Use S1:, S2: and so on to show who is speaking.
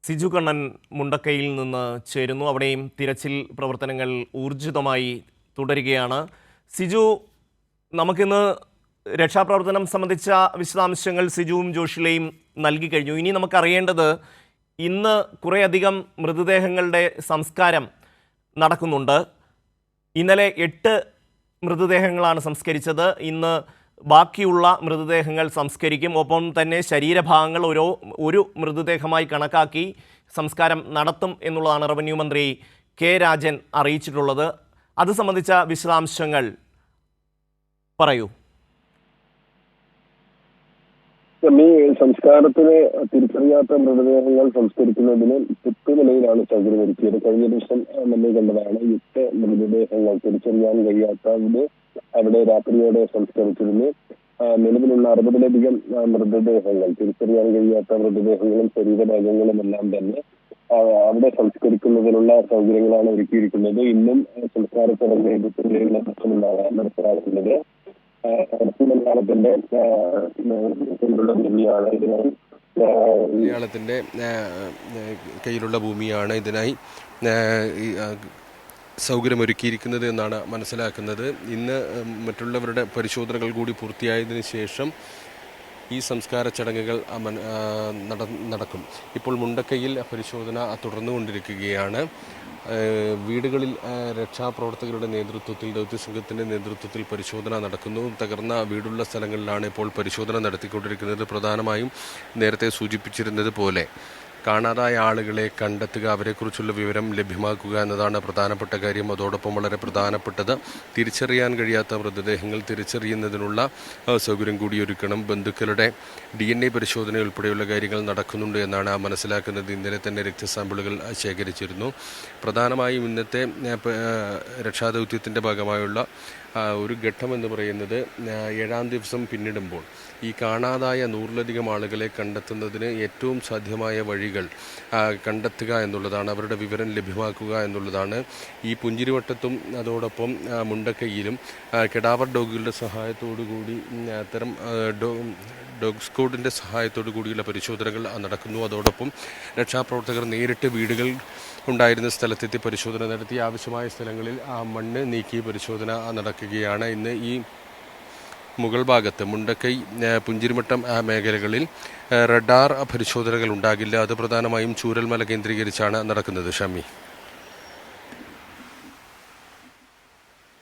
S1: സിജു കണ്ണൻ മുണ്ടക്കയിൽ നിന്ന് ചേരുന്നു. അവിടെയും തിരച്ചിൽ പ്രവർത്തനങ്ങൾ ഊർജിതമായി തുടരുകയാണ്. സിജു, നമുക്കിന്ന് രക്ഷാപ്രവർത്തനം സംബന്ധിച്ച വിശദാംശങ്ങൾ സിജുവും ജോഷിലയും നൽകി കഴിഞ്ഞു. ഇനി നമുക്കറിയേണ്ടത്, ഇന്ന് കുറേയധികം മൃതദേഹങ്ങളുടെ സംസ്കാരം നടക്കുന്നുണ്ട്. ഇന്നലെ 8 മൃതദേഹങ്ങളാണ് സംസ്കരിച്ചത്. ഇന്ന് ബാക്കിയുള്ള മൃതദേഹങ്ങൾ സംസ്കരിക്കും. ഒപ്പം തന്നെ ശരീരഭാഗങ്ങൾ ഒരു മൃതദേഹമായി കണക്കാക്കി സംസ്കാരം നടത്തും എന്നുള്ളതാണ് റവന്യൂ മന്ത്രി കെ രാജൻ അറിയിച്ചിട്ടുള്ളത്. അത് സംബന്ധിച്ച വിശദാംശങ്ങൾ പറയൂ.
S2: സംസ്കാരത്തിന് തിരിച്ചറിയാത്ത മൃതദേഹങ്ങൾ സംസ്കരിക്കുന്നതിന് നിലയിലാണ് സൗകര്യമൊരുക്കിയത്. കഴിഞ്ഞ ദിവസം നമ്മൾ കണ്ടതാണ് 8 മൃതദേഹങ്ങൾ തിരിച്ചറിയാൻ കഴിയാത്തത് അവിടെ രാത്രിയോടെ സംസ്കരിച്ചിരുന്നു. നിലവിലുള്ള 60-ലധികം മൃതദേഹങ്ങൾ, തിരിച്ചറിയാൻ കഴിയാത്ത മൃതദേഹങ്ങളും ശരീരഭാഗങ്ങളും എല്ലാം തന്നെ അവിടെ സംസ്കരിക്കുന്നതിനുള്ള സൗകര്യങ്ങളാണ് ഒരുക്കിയിരിക്കുന്നത്. ഇന്നും സംസ്കാര ചടങ്ങ് മനസ്സിലാക്കുന്നത്
S3: മലയാളത്തിന്റെ കയ്യിലുള്ള ഭൂമിയാണ് ഇതിനായി സൗകര്യമൊരുക്കിയിരിക്കുന്നത് എന്നാണ് മനസ്സിലാക്കുന്നത്. ഇന്ന് മറ്റുള്ളവരുടെ പരിശോധനകൾ കൂടി പൂർത്തിയായതിനു ശേഷം ഈ സംസ്കാര ചടങ്ങുകൾ നടക്കും. ഇപ്പോൾ മുണ്ടക്കയിൽ പരിശോധന തുടർന്നുകൊണ്ടിരിക്കുകയാണ്. വീടുകളിൽ രക്ഷാപ്രവർത്തകരുടെ നേതൃത്വത്തിൽ, ദൗത്യസംഘത്തിൻ്റെ നേതൃത്വത്തിൽ പരിശോധന നടക്കുന്നു. തകർന്ന വീടുള്ള സ്ഥലങ്ങളിലാണ് ഇപ്പോൾ പരിശോധന നടത്തിക്കൊണ്ടിരിക്കുന്നത്. പ്രധാനമായും നേരത്തെ സൂചിപ്പിച്ചിരുന്നത് പോലെ കാണാതായ ആളുകളെ കണ്ടെത്തുക, അവരെക്കുറിച്ചുള്ള വിവരം ലഭ്യമാക്കുക എന്നതാണ് പ്രധാനപ്പെട്ട കാര്യം. അതോടൊപ്പം വളരെ പ്രധാനപ്പെട്ടത് തിരിച്ചറിയാൻ കഴിയാത്ത മൃതദേഹങ്ങൾ തിരിച്ചറിയുന്നതിനുള്ള സൗകര്യം കൂടി ഒരുക്കണം. ബന്ധുക്കളുടെ DNA പരിശോധന ഉൾപ്പെടെയുള്ള കാര്യങ്ങൾ നടക്കുന്നുണ്ട് എന്നാണ് മനസ്സിലാക്കുന്നത്. ഇന്നലെ തന്നെ രക്തസാമ്പിളുകൾ ശേഖരിച്ചിരുന്നു. പ്രധാനമായും ഇന്നത്തെ രക്ഷാദൗത്യത്തിൻ്റെ ഭാഗമായുള്ള ഒരു ഘട്ടം എന്ന് പറയുന്നത് 7-ാം ദിവസം പിന്നിടുമ്പോൾ ഈ കാണാതായ 100-ലധികം ആളുകളെ കണ്ടെത്തുന്നതിന് ഏറ്റവും സാധ്യമായ വഴികൾ കണ്ടെത്തുക എന്നുള്ളതാണ്, അവരുടെ വിവരം ലഭ്യമാക്കുക എന്നുള്ളതാണ്. ഈ പുഞ്ചിരിവട്ടത്തും അതോടൊപ്പം മുണ്ടക്കയിലും കെടാവർ ഡോഗുകളുടെ സഹായത്തോടു കൂടി അത്തരം ഡോഗ് സ്ക്വാഡിൻ്റെ സഹായത്തോടു കൂടിയുള്ള പരിശോധനകൾ നടക്കുന്നു. അതോടൊപ്പം രക്ഷാപ്രവർത്തകർ നേരിട്ട് വീടുകൾ ഉണ്ടായിരുന്ന സ്ഥലത്തെത്തി പരിശോധന നടത്തി ആവശ്യമായ സ്ഥലങ്ങളിൽ മണ്ണ് നീക്കി പരിശോധന നടക്കുകയാണ്. ഇന്ന് ഈ മുകൾ ഭാഗത്ത് മുണ്ടക്കൈ, പുഞ്ചിരിമട്ടം മേഖലകളിൽ റഡാർ പരിശോധനകൾ ഉണ്ടാകില്ല. അത് പ്രധാനമായും ചൂരൽമല കേന്ദ്രീകരിച്ചാണ് നടക്കുന്നത്. ഷമി.